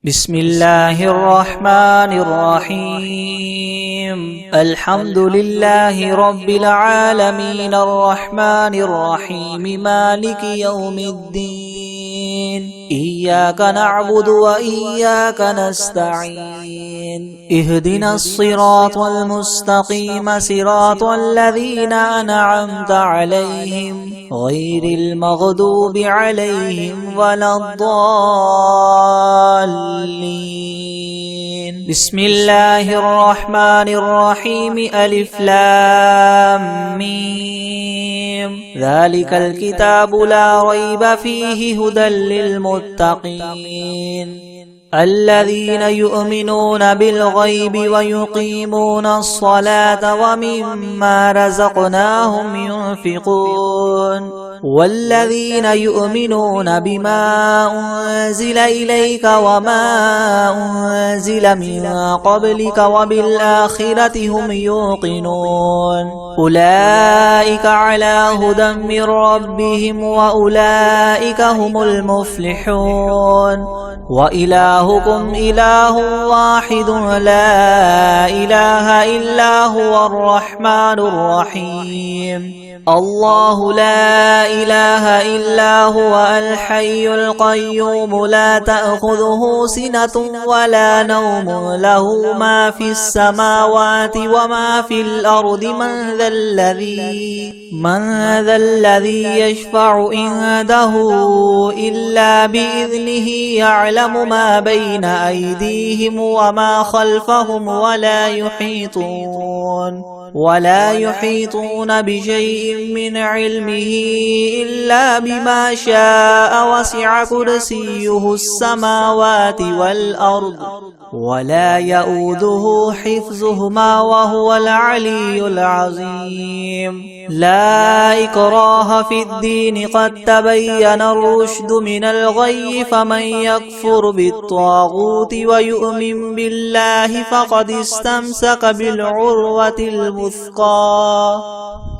بسم الله الرحمن الرحيم. الحمد لله رب العالمين الرحمن الرحيم مالك يوم الدين. إياك نعبد وإياك نستعين. اهدنا الصراط المستقيم صراط الذين أنعمت عليهم غير المغضوب عليهم ولا الضالين. بسم الله الرحمن الرحيم. ألف لام ميم. ذلك الكتاب لا ريب فيه هدى للمتقين الذين يؤمنون بالغيب ويقيمون الصلاة ومما رزقناهم ينفقون والذين يؤمنون بما أنزل إليك وما أنزل من قبلك وبالآخرة هم يوقنون أولئك على هدى من ربهم وأولئك هم المفلحون. وإلهكم إله واحد لا إله إلا هو الرحمن الرحيم. الله لا إله إلا هو الحي القيوم لا تأخذه سنة ولا نوم له ما في السماوات وما في الأرض. من ذا الذي يشفع عنده إلا بإذنه. يعلم ما بين أيديهم وما خلفهم ولا يحيطون بشيء من علمه إلا بما شاء. وسع كرسيه السماوات والأرض ولا يؤوده حفظهما وهو العلي العظيم. لا إكراه في الدين قد تبين الرشد من الغي. فمن يكفر بالطاغوت ويؤمن بالله فقد استمسك بالعروة الوثقى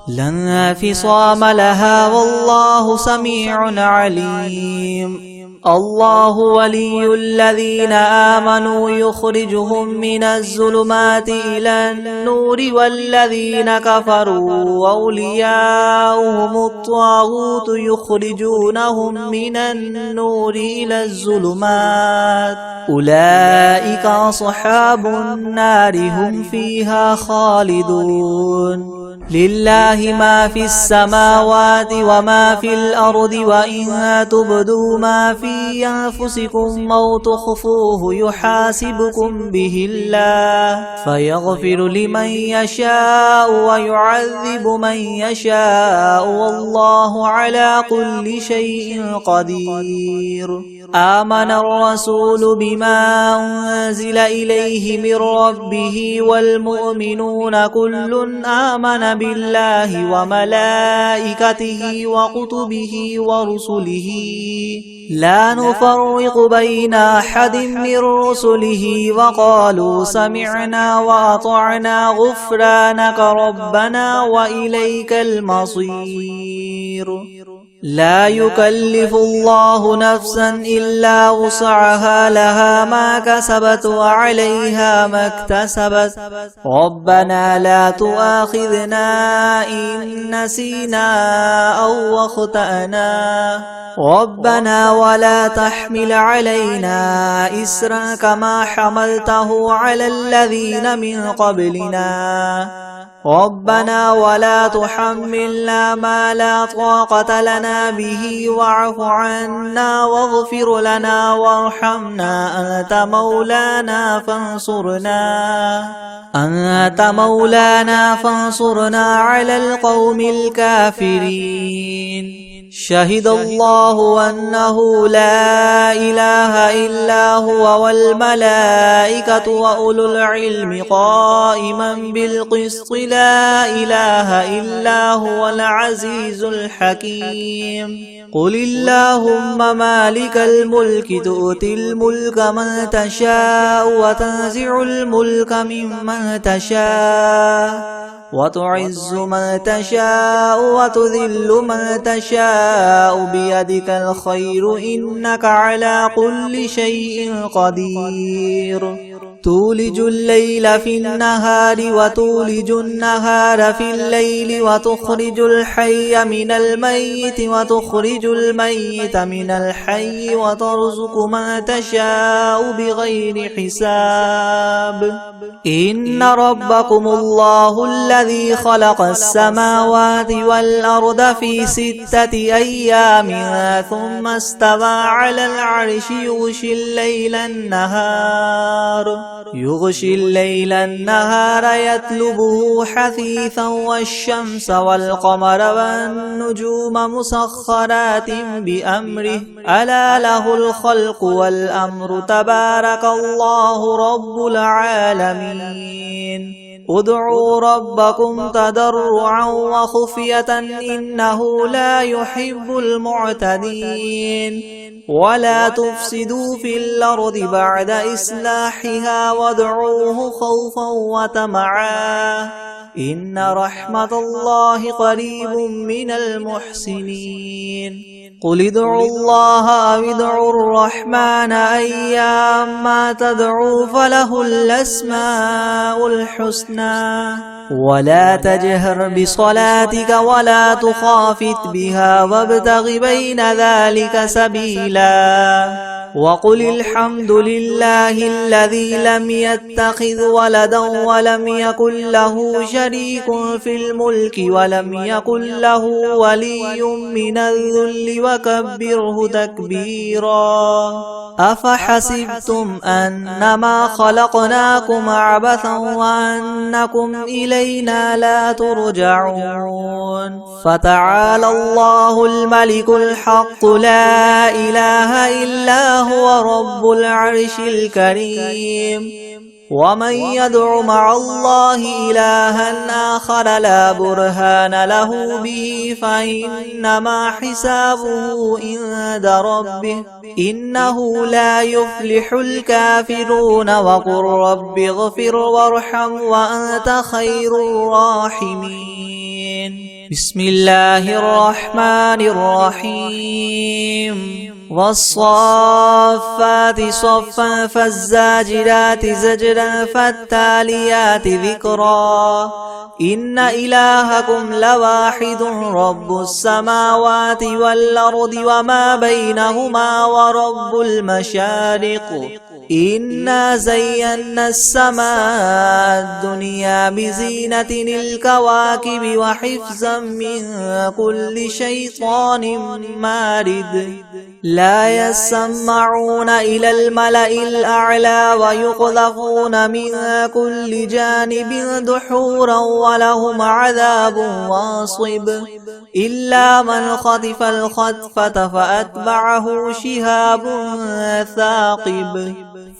لا انفصام لها والله سميع عليم. الله ولي الذين آمنوا يخرجهم من الظلمات إلى النور والذين كفروا أولياؤهم الطاغوت يخرجونهم من النور إلى الظلمات. أولئك أصحاب النار هم فيها خالدون. لله ما في السماوات وما في الأرض. وإن تبدوا ما في أنفسكم أو تخفوه يحاسبكم به الله فيغفر لمن يشاء ويعذب من يشاء والله على كل شيء قدير. آمن الرسول بما أنزل إليه من ربه والمؤمنون كل آمن بالله وملائكته وكتبه ورسله لا نفرق بين أحد من رسله وقالوا سمعنا وأطعنا غفرانك ربنا وإليك المصير. لا يكلف الله نفسا إلا وسعها لها ما كسبت وعليها ما اكتسبت. ربنا لا تؤاخذنا إن نسينا أو أخطأنا. ربنا ولا تحمل علينا إسرا كما حملته على الذين من قبلنا. ربنا ولا تحملنا ما لا طاقة لنا به واعف عنا واغفر لنا وارحمنا أنت مولانا فانصرنا على القوم الكافرين. شهد الله أنه لا إله إلا هو والملائكة وأولو العلم قائما بالقسط. لا إله إلا هو العزيز الحكيم. قل اللهم مالك الملك تؤتي الملك من تشاء وتنزع الملك ممن تشاء وتعز من تشاء وتذل من تشاء بيدك الخير إنك على كل شيء قدير تولج الليل في النهار وتولج النهار في الليل وتخرج الحي من الميت وتخرج الميت من الحي وترزق من تشاء بغير حساب إن ربكم الله الذي خلق السماوات والأرض في 6 أيام ثم استوى على العرش يغشي الليل النهار يطلبه حثيثا والشمس والقمر والنجوم مسخرات بأمره ألا له الخلق والأمر تبارك الله رب العالمين ادعوا ربكم تضرعا وخفية إنه لا يحب المعتدين ولا تفسدوا في الأرض بعد إصلاحها وادعوه خوفا وطمعا إن رحمة الله قريب من المحسنين قل ادعوا الله أو ادعوا الرحمن أيما تدعوا فله الأسماء الحسنى ولا تجهر بصلاتك ولا تخافت بها وابتغ بين ذلك سبيلا وقل الحمد لله الذي لم يتخذ ولدا ولم يكن له شريك في الملك ولم يكن له ولي من الذل وكبره تكبيرا أفحسبتم أنما خلقناكم عبثا وأنكم إلينا لا ترجعون فتعالى الله الملك الحق لا إله إلا هو رب العرش الكريم ومن يدع مع الله إلها آخر لا برهان له به فإنما حسابه عند ربه إنه لا يفلح الكافرون وقل رب اغفر وارحم وأنت خير الراحمين بسم الله الرحمن الرحيم والصافات صفا فالزاجرات زجرا فالتاليات ذكرا إن إلهكم لواحد رب السماوات والأرض وما بينهما ورب المشارق إنا زينا السماء الدنيا بزينة الكواكب وحفظا من كل شيطان مارد لا يسمعون إلى الملأ الأعلى ويقذفون من كل جانب دحورا ولهم عذاب واصب إلا من خطف الخطفة فأتبعه شهاب ثاقب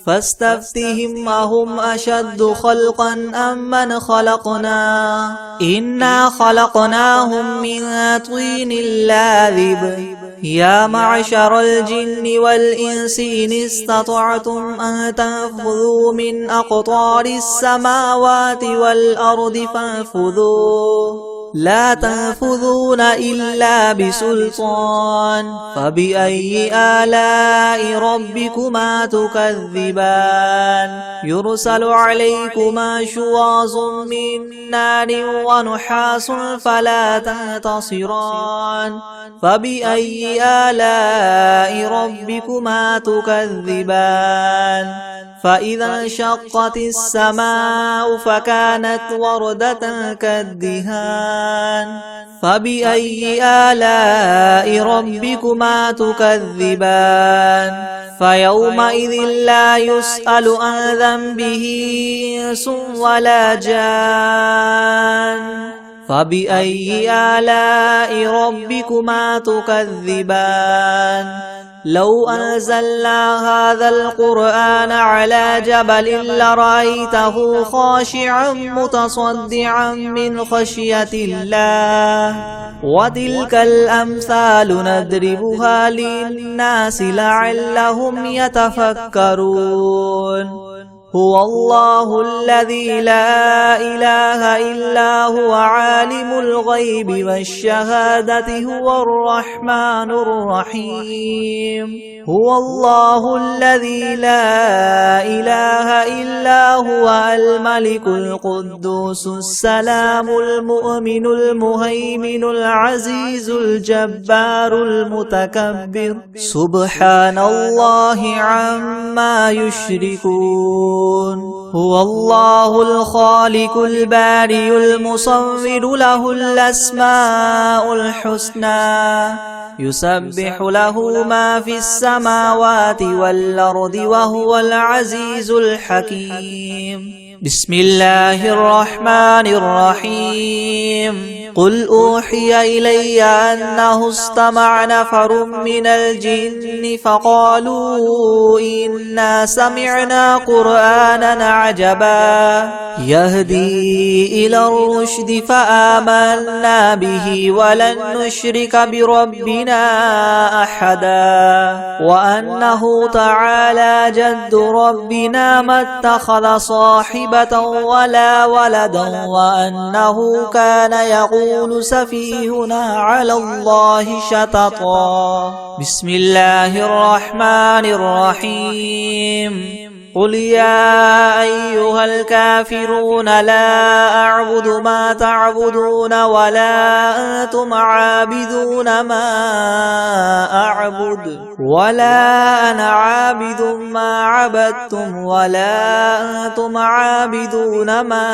فاستفتهم أهم أشد خلقا أم من خلقنا إنا خلقناهم من طين لاذب يا معشر الجن والإنس إن استطعتم أن تنفذوا من أقطار السماوات والأرض فانفذوا لا تنفذون إلا بسلطان فبأي آلاء ربكما تكذبان يرسل عليكما شواظ من نار ونحاس فلا تنتصران فبأي آلاء ربكما تكذبان فإذا انشقت السماء فكانت وردة كالدهان فبأي آلاء ربكما تكذبان فيومئذ لا يسأل عن ذنبه إنس ولا جان فبأي آلاء ربكما تكذبان لو أنزلنا هذا القرآن على جبل لرأيته خاشعا متصدعا من خشية الله وتلك الأمثال نضربها للناس لعلهم يتفكرون هو الله الذي لا إله إلا هو عالم الغيب والشهادة هو الرحمن الرحيم هو الله الذي لا إله إلا هو الملك القدوس السلام المؤمن المهيمن العزيز الجبار المتكبر سبحان الله عما يشركون هو الله الخالق البارئ المصور له الأسماء الحسنى يسبح له ما في السماوات والأرض وهو العزيز الحكيم بسم الله الرحمن الرحيم قل أوحي إلي أنه استمع نفر من الجن فقالوا إنا سمعنا قرآنا عجبا يهدي إلى الرشد فآمنا به ولن نشرك بربنا أحدا وأنه تعالى جد ربنا ما اتخذ صاحبة ولا ولدا وأنه كان يقول سفيهنا على الله شططا بسم الله الرحمن الرحيم قل يا أيها الكافرون لا أعبد ما تعبدون ولا أنتم عابدون ما أعبد ولا أنا عابد ما عبدتم ولا أنتم عابدون ما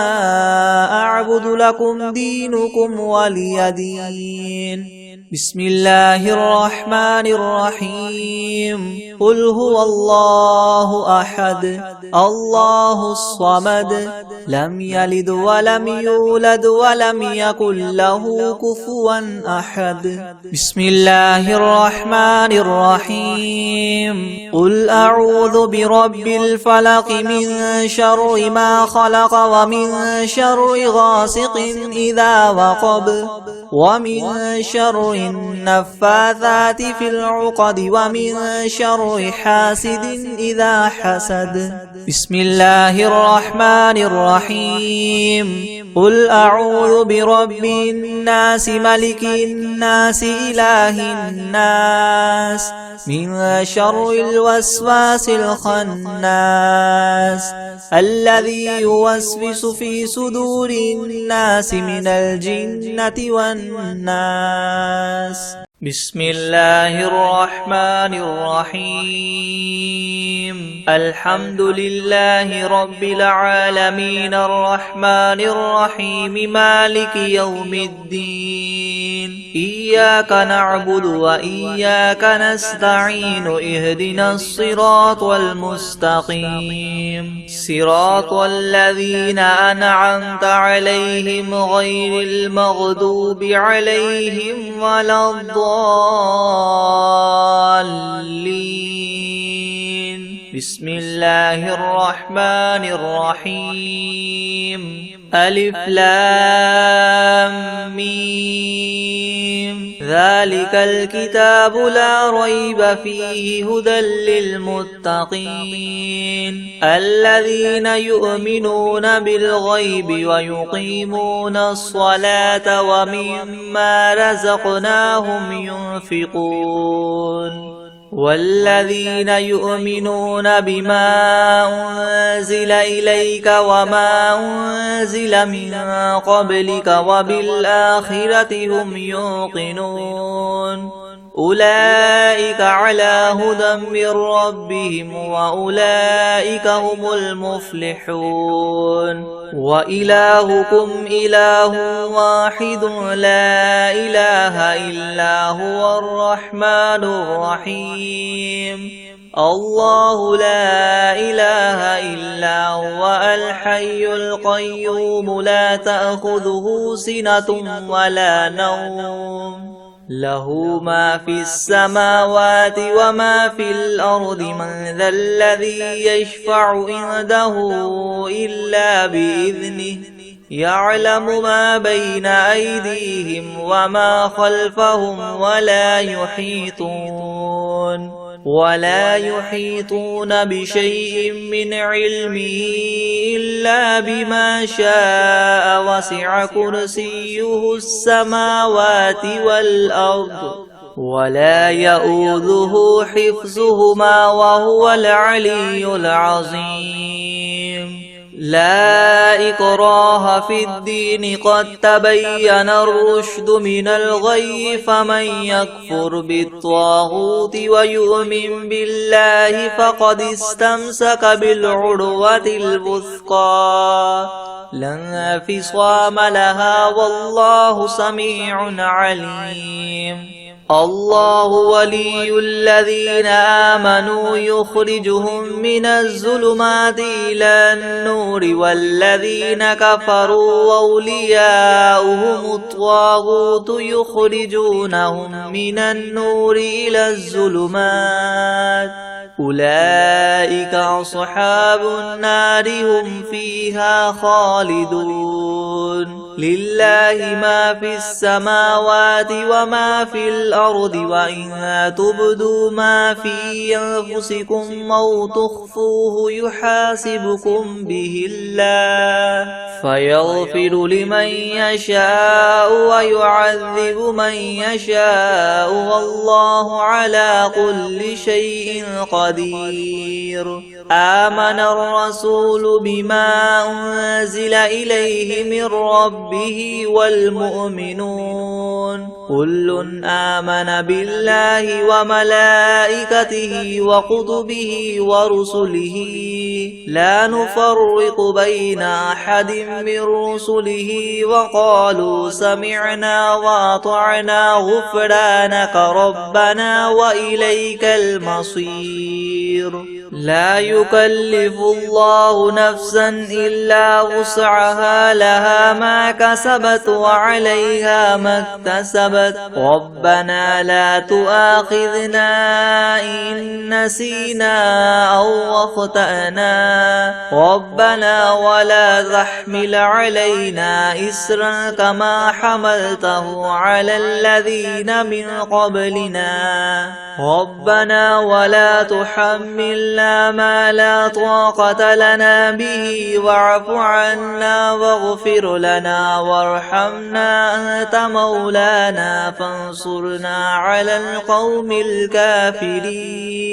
أعبد لكم دينكم ولي دين بسم الله الرحمن الرحيم قل هو الله أحد الله الصمد لم يلد ولم يولد ولم يكن له كفوا أحد بسم الله الرحمن الرحيم قل أعوذ برب الفلق من شر ما خلق ومن شر غاسق إذا وقب ومن شر النفاثات في العقد ومن شر حاسد إذا حسد بسم الله الرحمن الرحيم قل أعوذ برب الناس ملك الناس إله الناس من شر الوسواس الخناس الذي يوسوس في صدور الناس من الجنة والناس بسم الله الرحمن الرحيم الحمد لله رب العالمين الرحمن الرحيم مالك يوم الدين إياك نعبد وإياك نستعين اهدنا الصراط المستقيم صراط الذين أنعمت عليهم غير المغضوب عليهم ولا الضالين بسم الله الرحمن الرحيم ألف لام ميم ذلك الكتاب لا ريب فيه هدى للمتقين الذين يؤمنون بالغيب ويقيمون الصلاة ومما رزقناهم ينفقون والذين يؤمنون بما أنزل إليك وما أنزل من قبلك وبالآخرة هم يوقنون أولئك على هدى من ربهم وأولئك هم المفلحون وإلهكم إله واحد لا إله إلا هو الرحمن الرحيم الله لا إله إلا هو الحي القيوم لا تأخذه سنة ولا نوم له ما في السماوات وما في الأرض من ذا الذي يشفع عنده إلا بإذنه يعلم ما بين أيديهم وما خلفهم ولا يحيطون ولا يحيطون بشيء من علمه إلا بما شاء وسع كرسيه السماوات والأرض ولا يؤوده حفظهما وهو العلي العظيم لا إكراه في الدين قد تبين الرشد من الغي فمن يكفر بالطاغوت ويؤمن بالله فقد استمسك بالعروة الوثقى لا انفصام لها والله سميع عليم الله ولي الذين آمنوا يخرجهم من الظلمات إلى النور والذين كفروا أولياؤهم الطاغوت يخرجونهم من النور إلى الظلمات أولئك أصحاب النار هم فيها خالدون لله ما في السماوات وما في الأرض وإن تبدوا ما في أنفسكم أو تخفوه يحاسبكم به الله فيغفر لمن يشاء ويعذب من يشاء والله على كل شيء قدير آمن الرسول بما أنزل إليه من ربه والمؤمنون كل آمن بالله وملائكته وكتبه ورسله لا نفرق بين أحد من رسله وقالوا سمعنا وأطعنا غفرانك ربنا وإليك المصير لا يكلف الله نفسا إلا وسعها لها ما كسبت وعليها ما اكتسبت ربنا لا تؤاخذنا إن نسينا أو أخطأنا ربنا ولا تحمل علينا إسرا كما حملته على الذين من قبلنا ربنا ولا تحملنا ما لا طاقة لنا به واعف عنا واغفر لنا وارحمنا أنت مولانا فانصرنا على القوم الكافرين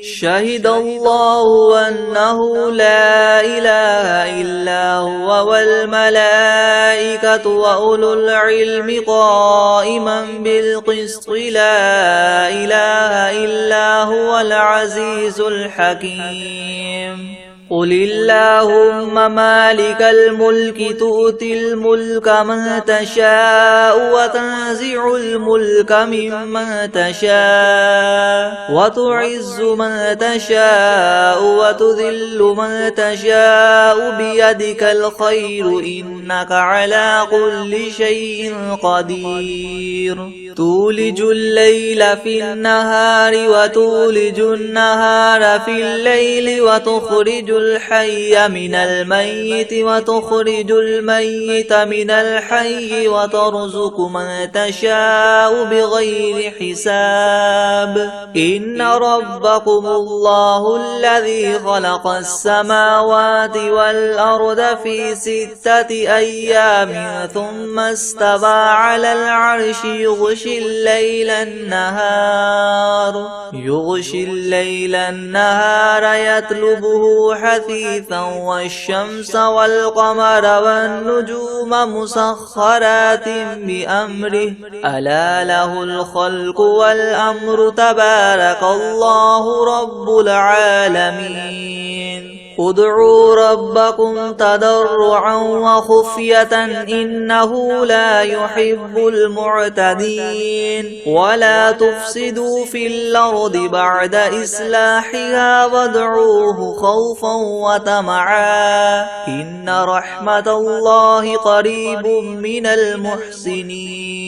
شهد الله أنه لا إله إلا هو والملائكة وأولو العلم قائما بالقسط لا إله إلا هو العزيز الحكيم قل اللهم مالك الملك تؤتي الملك من تشاء وتنزع الملك ممن تشاء وتعز من تشاء وتذل من تشاء بيدك الخير إنك على كل شيء قدير تولج الليل في النهار وتولج النهار في الليل وتخرج الحي من الميت وتخرج الميت من الحي وترزق من تشاء بغير حساب إن ربكم الله الذي خلق السماوات والأرض في 6 أيام ثم استوى على العرش يغشي الليل النهار يطلبه حثيثا والشمس والقمر والنجوم مسخرات بأمره ألا له الخلق والأمر تبارك الله رب العالمين ادعوا ربكم تضرعا وخفية إنه لا يحب المعتدين ولا تفسدوا في الأرض بعد إصلاحها وادعوه خوفا وطمعا إن رحمة الله قريب من المحسنين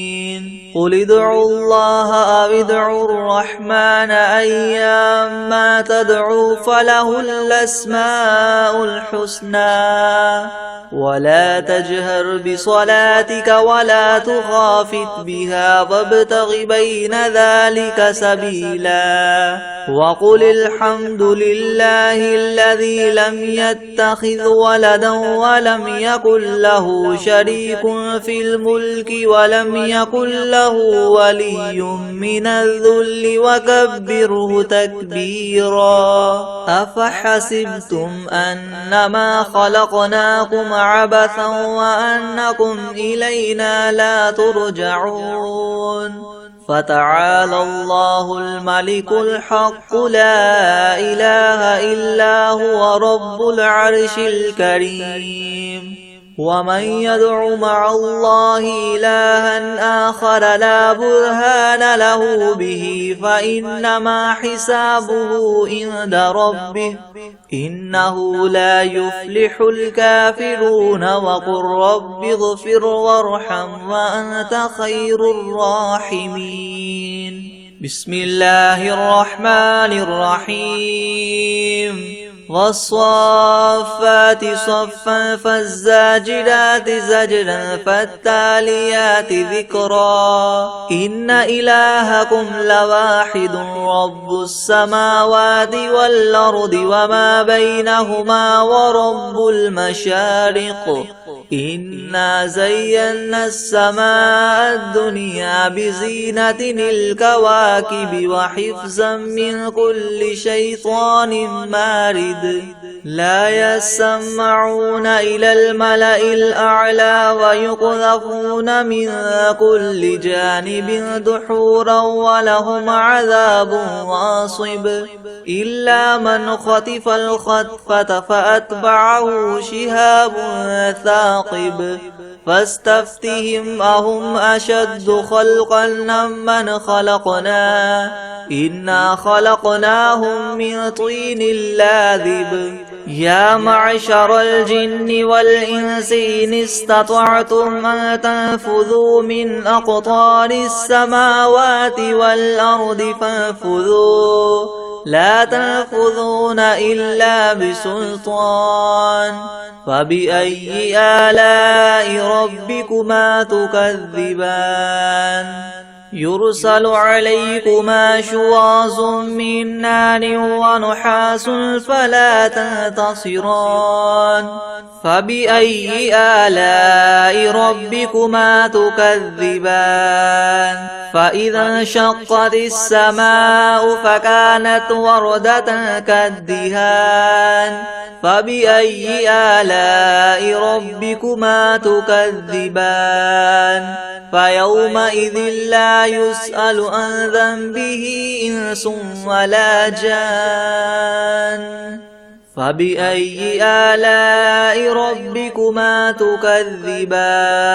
قل ادعوا الله أو ادعوا الرحمن أيما تدعوا فله الأسماء الحسنى ولا تجهر بصلاتك ولا تخافت بها وابتغ بين ذلك سبيلا وقل الحمد لله الذي لم يتخذ ولدا ولم يكن له شريك في الملك ولم يكن له ولي من الذل وكبره تكبيرا أفحسبتم أنما خلقناكم عبثا وأنكم إلينا لا ترجعون فتعالى الله الملك الحق لا إله إلا هو رب العرش الكريم ومن يدع مع الله إلها آخر لا برهان له به فإنما حسابه عند ربه إنه لا يفلح الكافرون وقل رب اغفر وارحم وأنت خير الراحمين بسم الله الرحمن الرحيم والصافات صفا فالزاجرات زجرا فالتاليات ذكرا إن إلهكم لواحد رب السماوات والأرض وما بينهما ورب المشارق إنا زينا السماء الدنيا بزينة الكواكب وحفظا من كل شيطان مارد لا يسمعون إلى الملأ الأعلى ويقذفون من كل جانب دحورا ولهم عذاب واصب إلا من خطف الخطفة فأتبعه شهاب ثاقب فاستفتهم أهم أشد خلقا ممن خلقنا إنا خلقناهم من طين لاذب يا معشر الجن والإنس إن استطعتم أن تنفذوا من أقطار السماوات والأرض فانفذوا لا تنفذون إلا بسلطان فبأي آلاء ربكما تكذبان يرسل عليكما شواظ من نار ونحاس فلا تنتصران فبأي آلاء ربكما تكذبان فإذا انشقت السماء فكانت وردة كالدهان فبأي آلاء ربكما تكذبان فيومئذ لا يسأل عن ذنبه إنس ولا جان فبأي آلاء ربكما تكذبان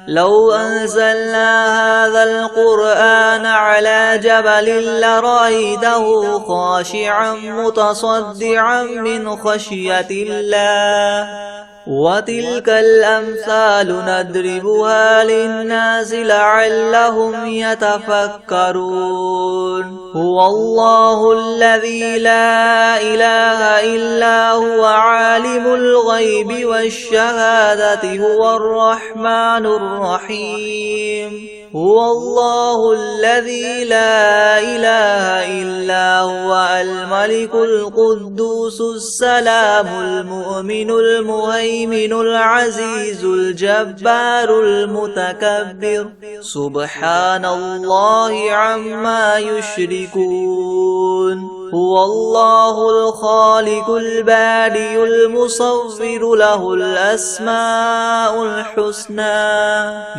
لو أنزلنا هذا القرآن على جبل لرأيته خاشعا متصدعا من خشية الله وتلك الأمثال نضربها للناس لعلهم يتفكرون هو الله الذي لا إله إلا هو عالم الغيب والشهادة هو الرحمن الرحيم هو الله الذي لا إله إلا هو الملك القدوس السلام المؤمن المهيمن العزيز الجبار المتكبر سبحان الله عما يشركون هو الله الخالق البارئ المصور له الأسماء الحسنى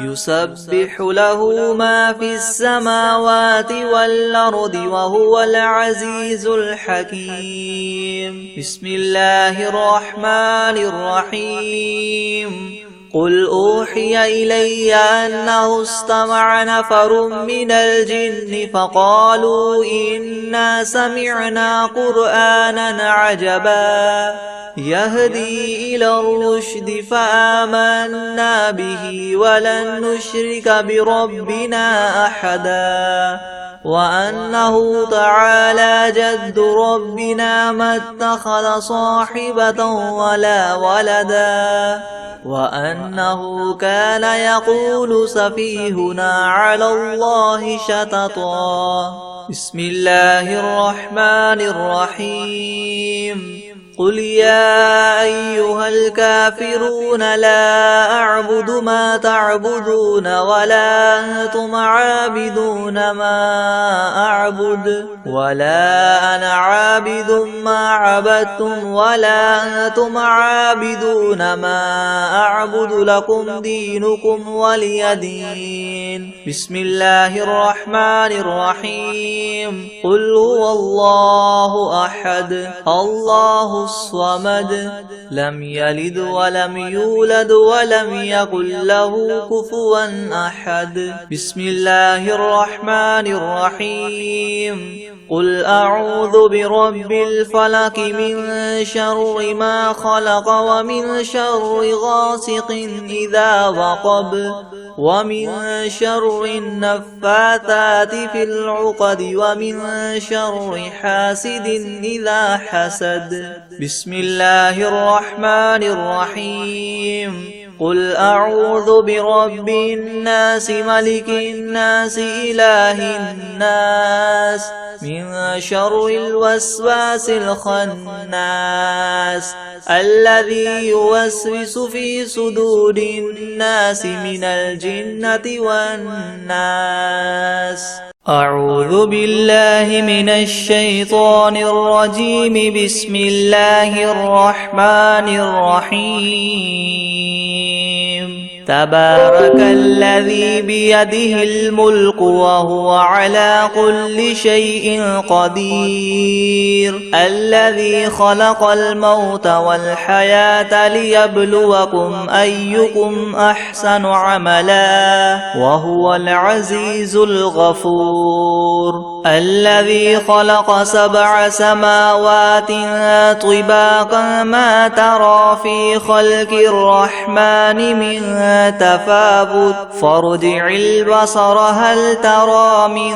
يسبح له ما في السماوات والأرض وهو العزيز الحكيم بسم الله الرحمن الرحيم قل أوحي إلي أنه استمع نفر من الجن فقالوا إنا سمعنا قرآنا عجبا يهدي إلى الرشد فآمنا به ولن نشرك بربنا أحدا وأنه تعالى جد ربنا ما اتخذ صاحبة ولا ولدا وأنه كان يقول سفيهنا على الله شططا. بسم الله الرحمن الرحيم. قل يا أيها الكافرون لا أعبد ما تعبدون ولا أنتم عابدون ما أعبد ولا أنا عابد ما عبدتم ولا أنتم عابدون ما أعبد لكم دينكم ولي دين. بسم الله الرحمن الرحيم. قل هو الله أحد الله الصمد لم يلد ولم يولد ولم يكن له كفوا أحد. بسم الله الرحمن الرحيم. قل أعوذ برب الفلق من شر ما خلق ومن شر غاسق إذا وقب ومن شر النفاثات في العقد ومن شر حاسد إذا حسد. بسم الله الرحمن الرحيم. قل أعوذ برب الناس ملك الناس إله الناس من شر الوسواس الخناس الذي يوسوس في صدور الناس من الجنة والناس. أعوذ بالله من الشيطان الرجيم. بسم الله الرحمن الرحيم. تبارك الذي بيده الملك وهو على كل شيء قدير الذي خلق الموت والحياة ليبلوكم أيكم أحسن عملا وهو العزيز الغفور الذي خلق 7 سماوات طباقا ما ترى في خلق الرحمن من تفاوت فارجع البصر هل ترى من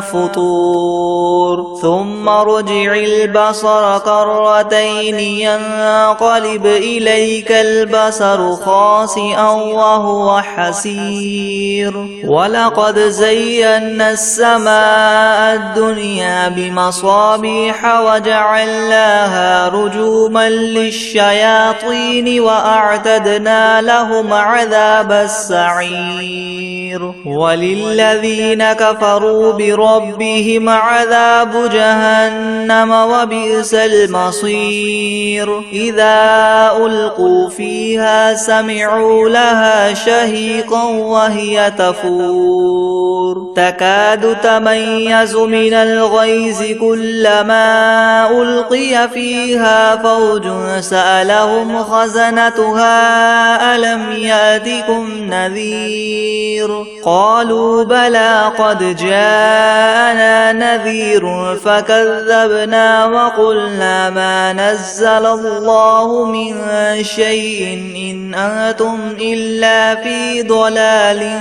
فطور ثم ارجع البصر كرتين ينقلب إليك البصر خاسئا وهو حسير. ولقد زينا السماء الدنيا بمصابيح وجعلناها رجوما للشياطين وأعتدنا لهم عذاب السعير. وللذين كفروا بربهم عذاب جهنم وبئس المصير. إذا ألقوا فيها سمعوا لها شهيقا وهي تفور تكاد تميز من الغيظ كلما ألقي فيها فوج سألهم خزنتها ألم يأتكم نذير قالوا بلى قد جاءنا نذير فكذبنا وقلنا ما نزل الله من شيء إن أنتم إلا في ضلال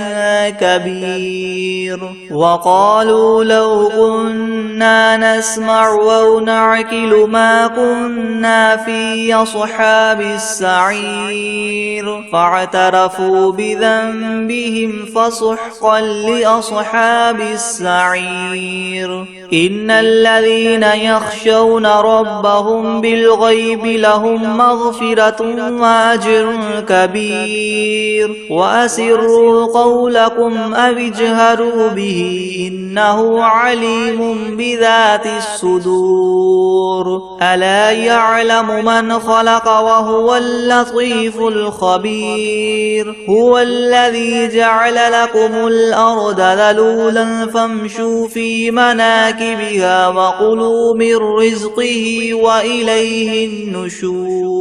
كبير. وقالوا لو كنا نسمع أو نعقل ما كنا في أصحاب السعير فاعترفوا بذنبهم فسحقا لأصحاب السعير. إن الذين يخشون ربهم بالغيب لهم مغفرة وأجر كبير. وأسروا قولكم أو اجهروا به إنه عليم بذات الصدور. ألا يعلم من خلق وهو اللطيف الخبير. هو الذي جعل لكم الأرض ذلولا فامشوا في مناكبها وكلوا من رزقه وإليه النشور.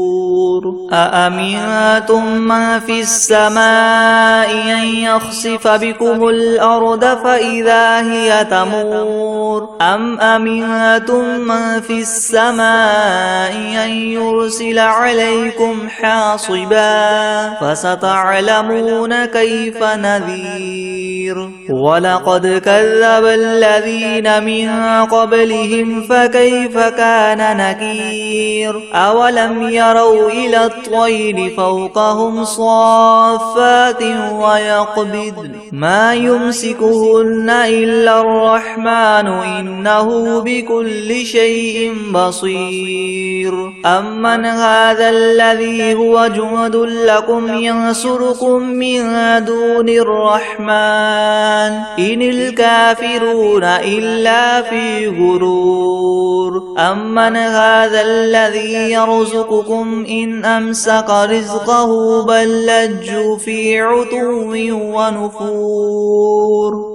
أأمنتم من في السماء أن يخسف بكم الأرض فإذا هي تمور أم أمنتم من في السماء أن يرسل يرسل عليكم حاصبا فستعلمون كيف نذير ولقد كذب الذين من قبلهم فكيف كان نكير أولم يروا إلى الطير فوقهم صافات ويقبضن ما يمسكهن إلا الرحمن إنه بكل شيء بصير أمن هذا الذي هو جند لكم ينصركم من دون الرحمن إن الكافرون إلا في غرور أمن هذا الذي يرزقكم إن أمسك رزقه بل لجوا في عتو ونفور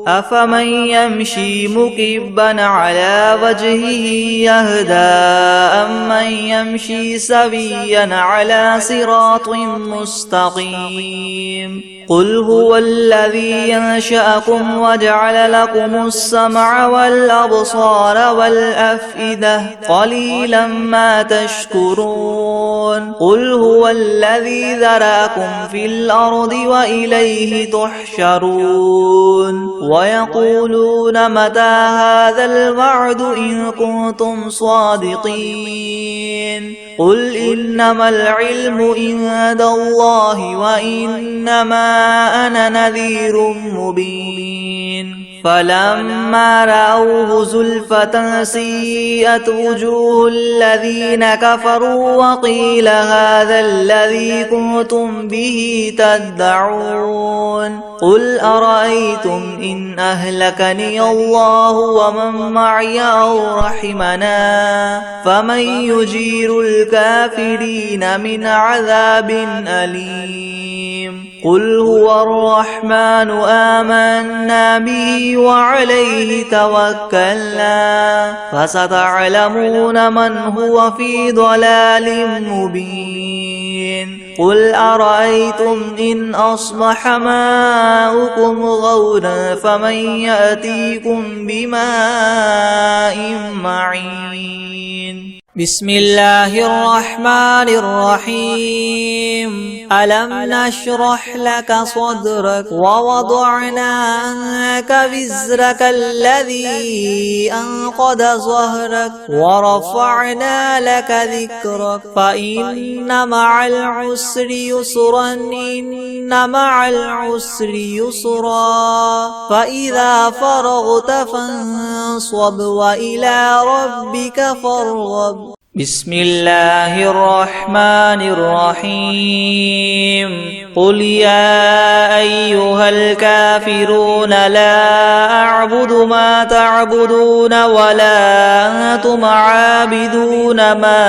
أفمن يمشي مكبا على وجهه يهدى أمن يمشي سويا على صراط مستقيم قل هو الذي ينشأكم وجعل لكم السمع والأبصار والأفئدة قليلا ما تشكرون قل هو الذي ذرأكم في الأرض وإليه تحشرون ويقولون متى هذا الوعد إن كنتم صادقين قل إنما العلم عند الله وإنما أنا نذير مبين فلما رأوه زلفة سيئت وجوه الذين كفروا وقيل هذا الذي كنتم به تدعون قل أرأيتم إن أهلكني الله ومن معي أو رحمنا فمن يجير الكافرين من عذاب أليم قل هو الرحمن آمنا به وعليه توكلنا فستعلمون من هو في ضلال مبين قل أرأيتم إن أصبح ماؤكم غورا فمن يأتيكم بماء معين بسم الله الرحمن الرحيم ألم نشرح لك صدرك ووضعنا عنك وزرك الذي أنقض ظهرك ورفعنا لك ذكرك فإن مع العسر يسرا إن مع العسر يسرا فإذا فرغت فانصب وإلى ربك فارغب بسم الله الرحمن الرحيم قل يا أيها الكافرون لا أعبد ما تعبدون ولا أنتم عابدون ما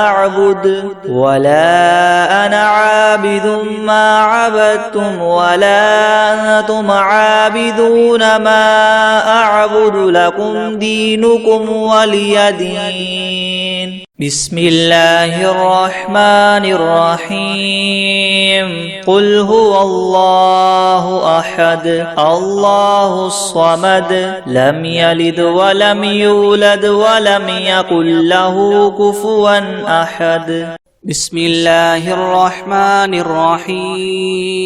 أعبد ولا أنا عابد ما عبدتم ولا أنتم عابدون ما أعبد لكم دينكم ولي دين بسم الله الرحمن الرحيم قل هو الله أحد الله الصمد لم يلد ولم يولد ولم يكن له كفوا أحد بسم الله الرحمن الرحيم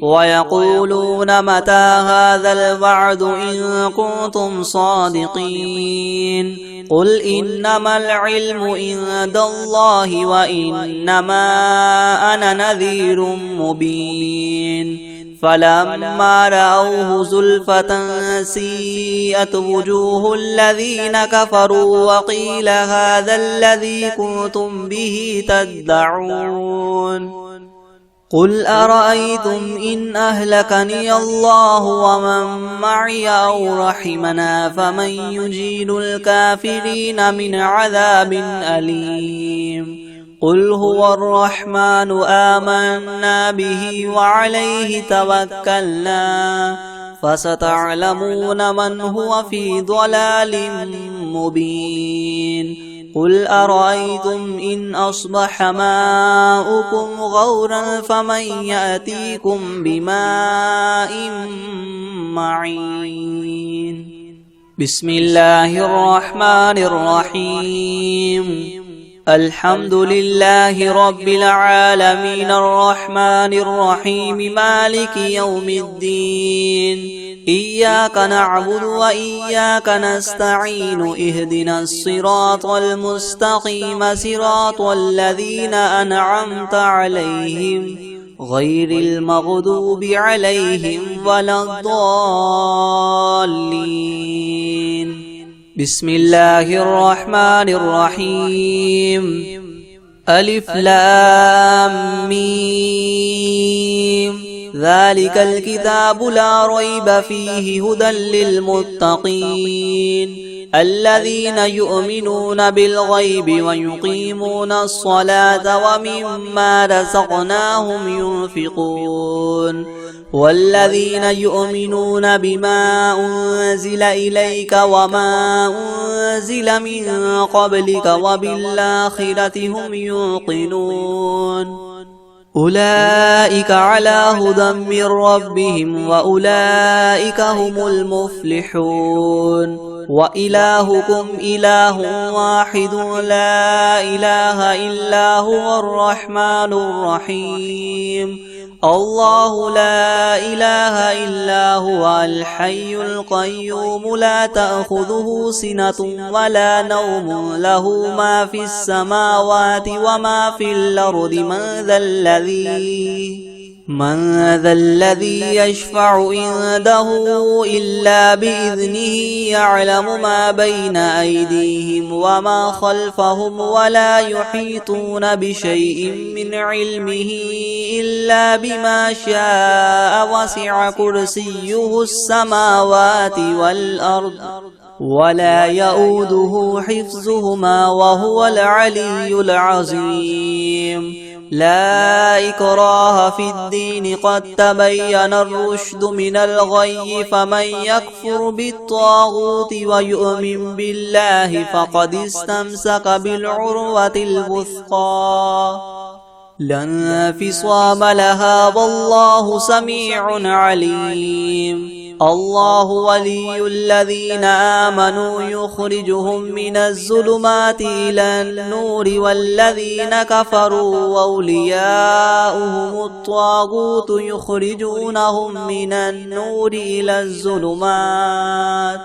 ويقولون متى هذا الوعد إن كنتم صادقين قل إنما العلم عند الله وإنما أنا نذير مبين فلما رأوه زلفة سيئت وجوه الذين كفروا وقيل هذا الذي كنتم به تدعون قل أرأيتم إن أهلكني الله ومن معي أو رحمنا فمن يجير الكافرين من عذاب أليم قل هو الرحمن آمنا به وعليه توكلنا فستعلمون من هو في ضلال مبين قل أرأيتم إن أصبح ماؤكم غورا فمن يأتيكم بماء معين بسم الله الرحمن الرحيم الحمد لله رب العالمين الرحمن الرحيم مالك يوم الدين إياك نعبد وإياك نستعين اهدنا الصراط المستقيم صراط الذين أنعمت عليهم غير المغضوب عليهم ولا الضالين. بسم الله الرحمن الرحيم. ألف لام ميم ذلك الكتاب لا ريب فيه هدى للمتقين الذين يؤمنون بالغيب ويقيمون الصلاة ومما رزقناهم ينفقون والذين يؤمنون بما أنزل إليك وما أنزل من قبلك وبالآخرة هم يوقنون أولئك على هدى من ربهم وأولئك هم المفلحون وإلهكم إله واحد لا إله إلا هو الرحمن الرحيم الله لا إله إلا هو الحي القيوم لا تأخذه سنة ولا نوم له ما في السماوات وما في الأرض من ذا الذي يشفع عنده إلا بإذنه يعلم ما بين أيديهم وما خلفهم ولا يحيطون بشيء من علمه إلا بما شاء وسع كرسيه السماوات والأرض ولا يؤوده حفظهما وهو العلي العظيم. لا إكراه في الدين قد تبين الرشد من الغي فمن يكفر بالطاغوت ويؤمن بالله فقد استمسك بالعروة الوثقى لا انفصام لها والله سميع عليم. الله ولي الذين آمنوا يخرجهم من الظلمات إلى النور والذين كفروا أولياؤهم الطاغوت يخرجونهم من النور إلى الظلمات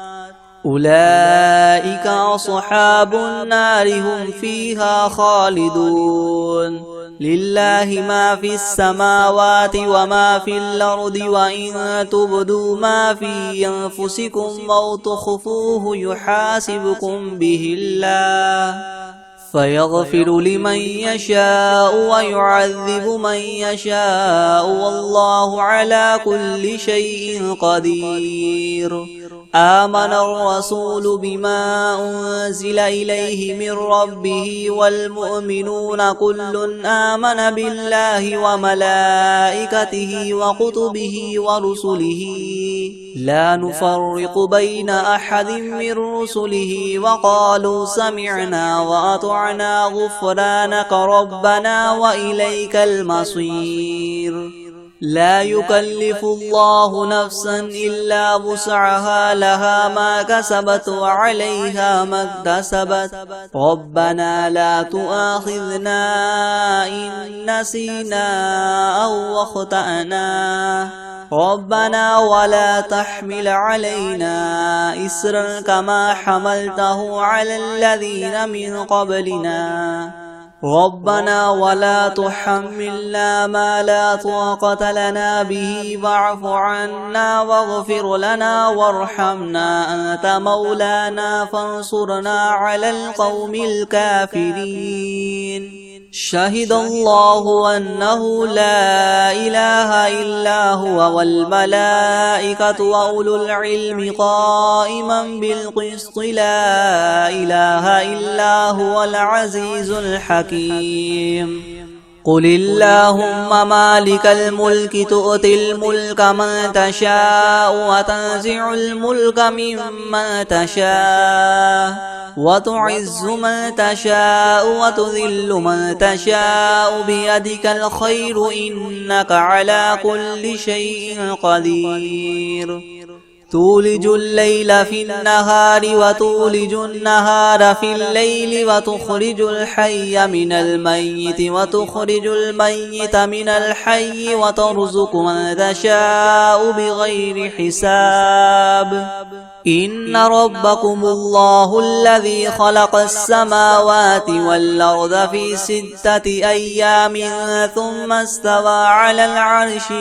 أولئك أصحاب النار هم فيها خالدون. لله ما في السماوات وما في الأرض وإن تبدوا ما في أنفسكم أو تخفوه يحاسبكم به الله فيغفر لمن يشاء ويعذب من يشاء والله على كل شيء قدير. آمن الرسول بما أنزل إليه من ربه والمؤمنون كل آمن بالله وملائكته وكتبه ورسله لا نفرق بين أحد من رسله وقالوا سمعنا وأطعنا غفرانك ربنا وإليك المصير. لا يكلف الله نفسا إلا وسعها لها ما كسبت وعليها ما اكتسبت ربنا لا تؤاخذنا إن نسينا أو أخطأنا ربنا ولا تحمل علينا إسرا كما حملته على الذين من قبلنا ربنا ولا تحملنا ما لا طاقة لنا به واعف عنا واغفر لنا وارحمنا أنت مولانا فانصرنا على القوم الكافرين. شهد الله أنه لا إله إلا هو والملائكة وأولو العلم قائما بالقسط لا إله إلا هو العزيز الحكيم. قل اللهم مالك الملك تؤتي الملك من تشاء وتنزع الملك ممن تشاء وتعز من تشاء وتذل من تشاء بيدك الخير إنك على كل شيء قدير. تولج الليل في النهار وتولج النهار في الليل وتخرج الحي من الميت وتخرج الميت من الحي وترزق من تشاء بغير حساب إن ربكم الله الذي خلق السماوات والأرض في 6 أيام ثم استوى على العرش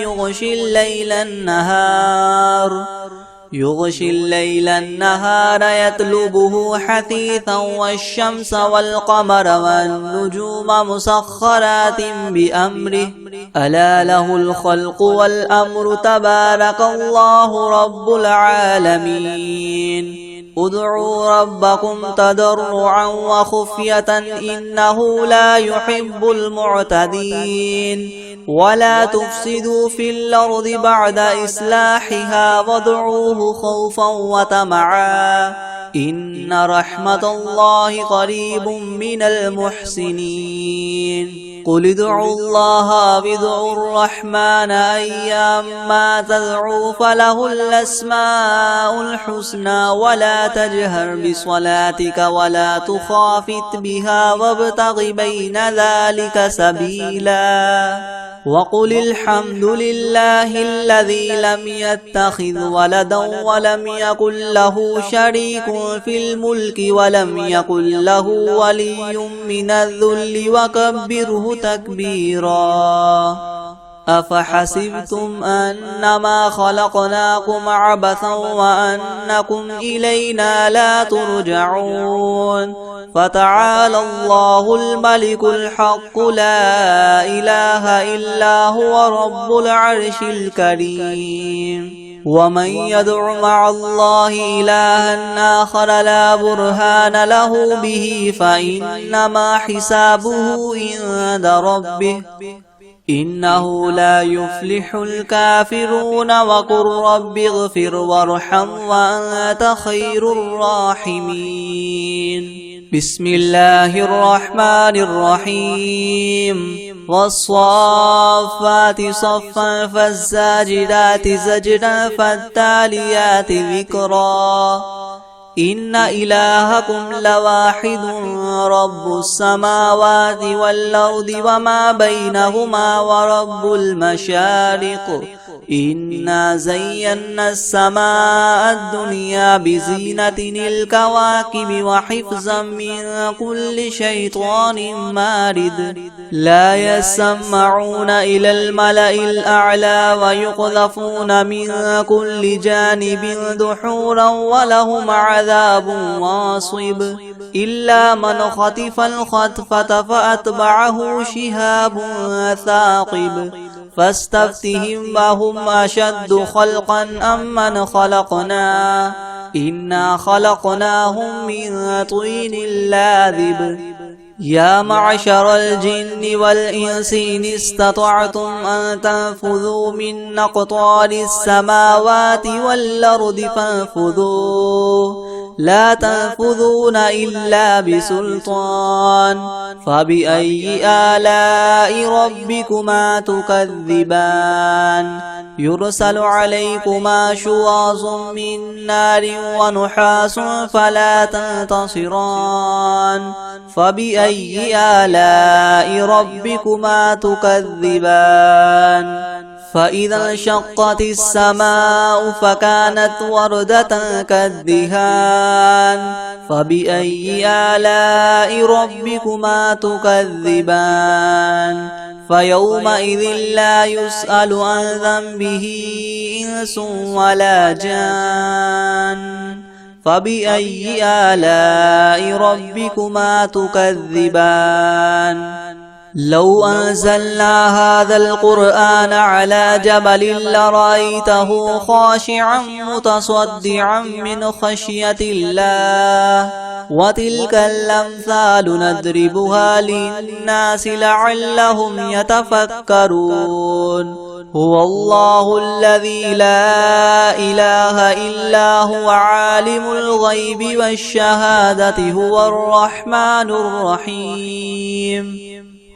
يغشي الليل النهار يطلبه حثيثا والشمس والقمر والنجوم مسخرات بأمره ألا له الخلق والأمر تبارك الله رب العالمين ادعوا ربكم تضرعا وخفية إنه لا يحب المعتدين ولا تفسدوا في الأرض بعد إصلاحها وادعوه خوفا وطمعا إن رحمة الله قريب من المحسنين قل ادعوا الله أو ادعوا الرحمن أيما تدعوا فله الأسماء الحسنى ولا تجهر بصلاتك ولا تخافت بها وابتغ بين ذلك سبيلا وقل الحمد لله الذي لم يتخذ ولدا ولم يكن له شريك في الملك ولم يكن له ولي من الذل وكبره تكبيرا أفحسبتم أنما خلقناكم عبثا وأنكم إلينا لا ترجعون فتعالى الله الملك الحق لا إله إلا هو رب العرش الكريم ومن يدع مع الله إلها آخر لا برهان له به فإنما حسابه عند ربه إنه لا يفلح الكافرون وقل رب اغفر وارحم وأنت خير الراحمين بسم الله الرحمن الرحيم والصافات صفا فالزاجرات زجرا فالتاليات ذكرا إن إلهكم لواحد رب السماوات والأرض وما بينهما ورب المشارق إنا زينا السماء الدنيا بزينة الكواكب وحفظا من كل شيطان مارد لا يسمعون إلى الملأ الأعلى ويقذفون من كل جانب دحورا ولهم عذاب واصب إلا من خطف الخطفة فأتبعه شهاب ثاقب فاستفتهم وهم أشد خلقا أم من خلقنا إنا خلقناهم من طين لاذب يا معشر الجن والإنس إن استطعتم أن تنفذوا من أقطار السماوات والأرض فانفذوا لا تنفذون إلا بسلطان فبأي آلاء ربكما تكذبان يرسل عليكما شواظ من نار ونحاس فلا تنتصران فبأي آلاء ربكما تكذبان فإذا انشقت السماء فكانت وردة كالدهان فبأي آلاء ربكما تكذبان فيومئذ لا يسأل عن ذنبه إنس ولا جان فبأي آلاء ربكما تكذبان لو أنزلنا هذا القرآن على جبل لرأيته خاشعا متصدعا من خشية الله وتلك الأمثال نضربها للناس لعلهم يتفكرون هو الله الذي لا إله إلا هو عالم الغيب والشهادة هو الرحمن الرحيم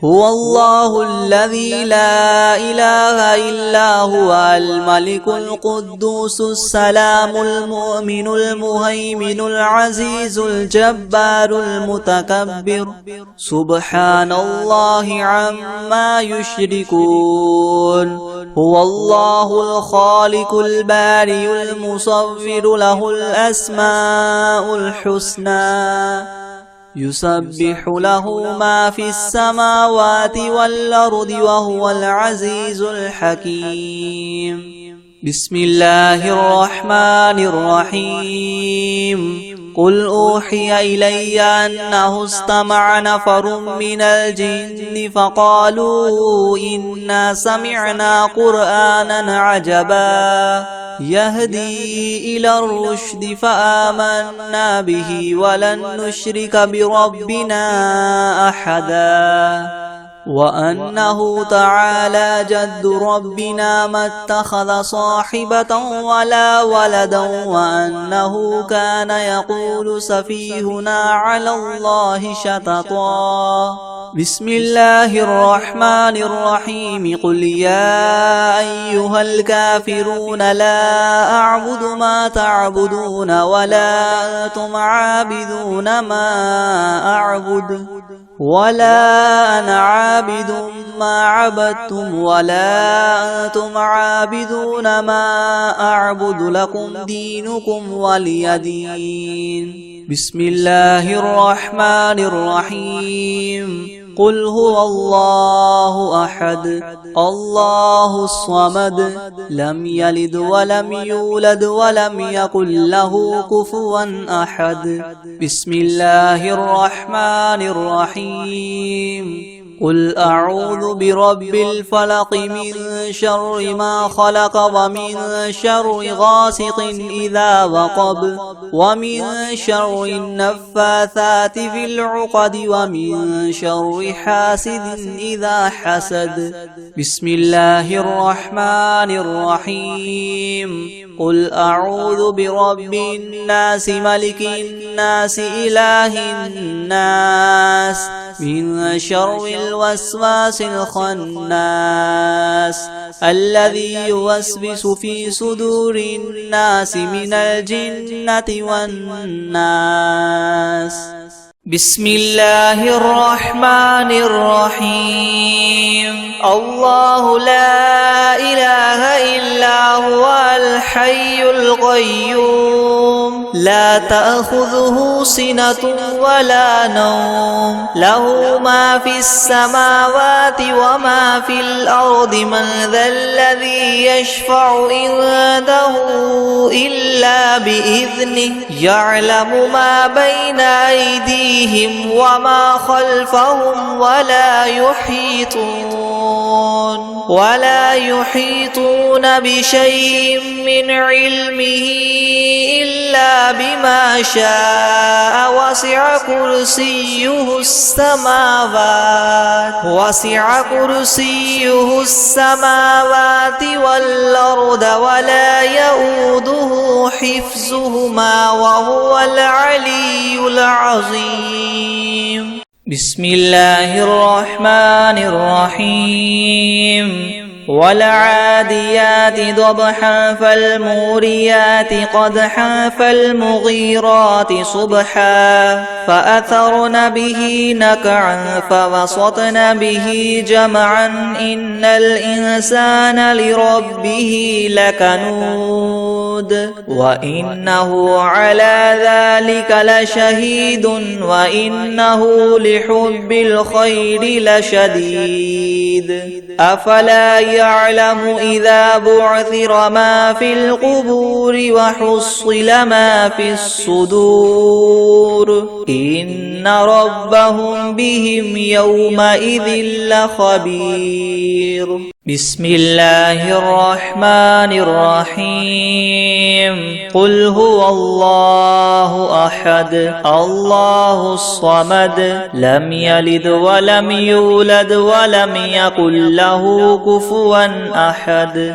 هو الله الذي لا إله إلا هو الملك القدوس السلام المؤمن المهيمن العزيز الجبار المتكبر سبحان الله عما يشركون هو الله الخالق البارئ المصور له الأسماء الحسنى يسبح له ما في السماوات والأرض وهو العزيز الحكيم بسم الله الرحمن الرحيم قل أوحي إلي أنه استمع نفر من الجن فقالوا إنا سمعنا قرآنا عجبا يهدي إلى الرشد فآمنا به ولن نشرك بربنا أحدا وأنه تعالى جد ربنا ما اتخذ صاحبة ولا ولدا وأنه كان يقول سفيهنا على الله شططا بسم الله الرحمن الرحيم قل يا أيها الكافرون لا أعبد ما تعبدون ولا أنتم عابدون ما أعبد ولا أنا عابد ما عبدتم ولا أنتم عابدون ما أعبد لكم دينكم ولي دين بسم الله الرحمن الرحيم قل هو الله أحد الله الصمد لم يلد ولم يولد ولم يكن له كفوا أحد بسم الله الرحمن الرحيم قل أعوذ برب الفلق من شر ما خلق ومن شر غاسق إذا وقب ومن شر النفاثات في العقد ومن شر حاسد إذا حسد بسم الله الرحمن الرحيم قل أعوذ برب الناس ملك الناس إله الناس من شر الوسواس الخناس الذي يوسوس في صدور الناس من الجنة والناس بسم الله الرحمن الرحيم الله لا إله إلا هو الحي القيوم لا تأخذه سنة ولا نوم له ما في السماوات وما في الأرض من ذا الذي يشفع عنده إلا بإذنه يعلم ما بين أيديهم وما خلفهم ولا يحيطون بشيء من علمه إلا بما شاء وسع كرسيه السماوات والأرض ولا يؤوده حفظهما وهو العلي العظيم بسم الله الرحمن الرحيم والعاديات ضبحا فالموريات قدحا فالمغيرات صبحا فأثرن به نقعا فوسطن به جمعا إن الإنسان لربه لكنود وإنه على ذلك لشهيد وإنه لحب الخير لشديد أفلا يعلم إذا بعثر ما في القبور وحصل ما في الصدور إن ربهم بهم يومئذ لخبير بسم الله الرحمن الرحيم قل هو الله أحد الله الصمد لم يلد ولم يولد ولم يكن له كفوا أحد